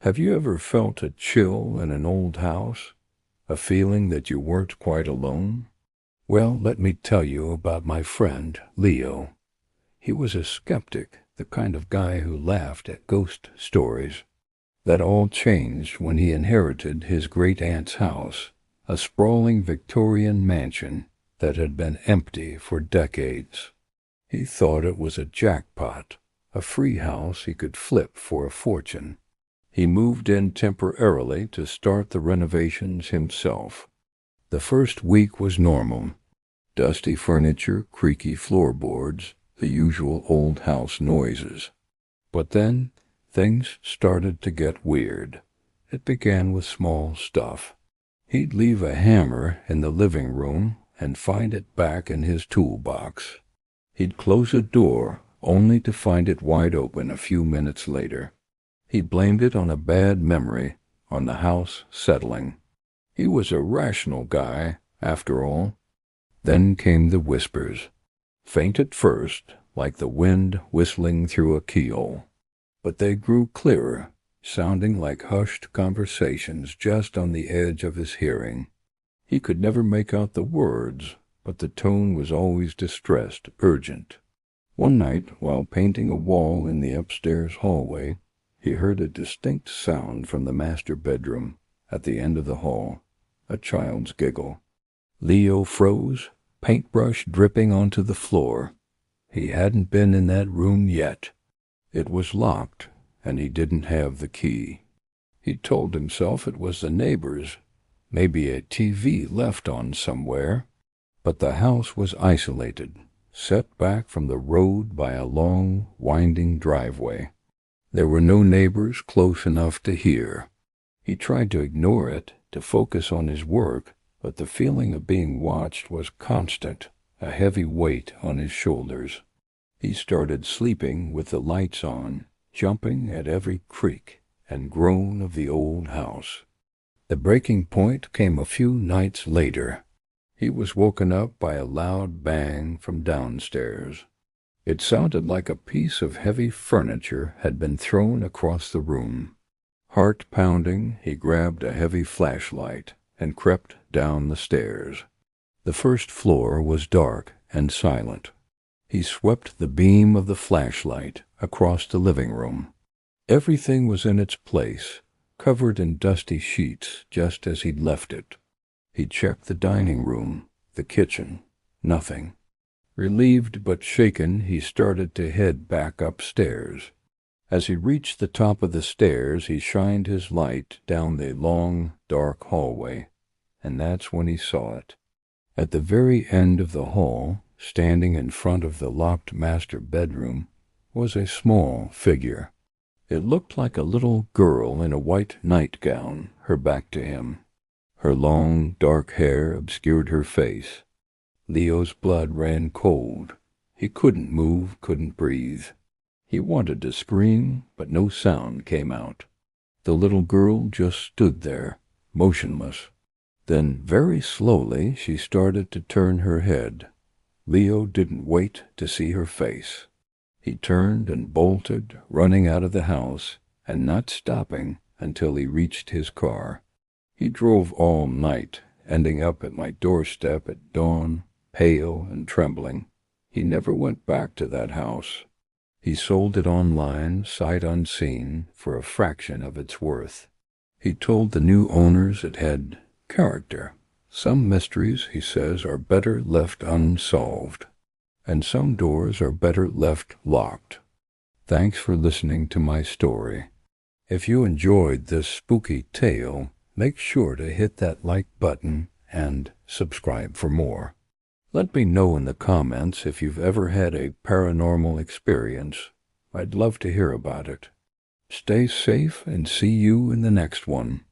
Have you ever felt a chill in an old house? A feeling that you weren't quite alone? Well, let me tell you about my friend, Leo. He was a skeptic, the kind of guy who laughed at ghost stories. That all changed when he inherited his great-aunt's house, a sprawling Victorian mansion that had been empty for decades. He thought it was a jackpot, a free house he could flip for a fortune. He moved in temporarily to start the renovations himself. The first week was normal. Dusty furniture, creaky floorboards, the usual old house noises. But then things started to get weird. It began with small stuff. He'd leave a hammer in the living room and find it back in his toolbox. He'd close a door only to find it wide open a few minutes later. He blamed it on a bad memory, on the house settling. He was a rational guy, after all. Then came the whispers. Faint at first, like the wind whistling through a keyhole. But they grew clearer, sounding like hushed conversations just on the edge of his hearing. He could never make out the words, but the tone was always distressed, urgent. One night, while painting a wall in the upstairs hallway, he heard a distinct sound from the master bedroom at the end of the hall, a child's giggle. Leo froze, paintbrush dripping onto the floor. He hadn't been in that room yet. It was locked, and he didn't have the key. He told himself it was the neighbors, maybe a TV left on somewhere. But the house was isolated, set back from the road by a long, winding driveway. There were no neighbors close enough to hear. He tried to ignore it, to focus on his work, but the feeling of being watched was constant, a heavy weight on his shoulders. He started sleeping with the lights on, jumping at every creak and groan of the old house. The breaking point came a few nights later. He was woken up by a loud bang from downstairs. It sounded like a piece of heavy furniture had been thrown across the room. Heart pounding, he grabbed a heavy flashlight and crept down the stairs. The first floor was dark and silent. He swept the beam of the flashlight across the living room. Everything was in its place, covered in dusty sheets just as he'd left it. He checked the dining room, the kitchen. Nothing. Relieved but shaken, he started to head back upstairs. As he reached the top of the stairs, he shined his light down the long, dark hallway, and that's when he saw it. At the very end of the hall, standing in front of the locked master bedroom, was a small figure. It looked like a little girl in a white nightgown, her back to him. Her long, dark hair obscured her face. Leo's blood ran cold. He couldn't move, couldn't breathe. He wanted to scream, but no sound came out. The little girl just stood there, motionless. Then, very slowly, she started to turn her head. Leo didn't wait to see her face. He turned and bolted, running out of the house, and not stopping until he reached his car. He drove all night, ending up at my doorstep at dawn, pale and trembling. He never went back to that house. He sold it online, sight unseen, for a fraction of its worth. He told the new owners it had character. Some mysteries, he says, are better left unsolved, and some doors are better left locked. Thanks for listening to my story. If you enjoyed this spooky tale, make sure to hit that like button and subscribe for more. Let me know in the comments if you've ever had a paranormal experience. I'd love to hear about it. Stay safe and see you in the next one.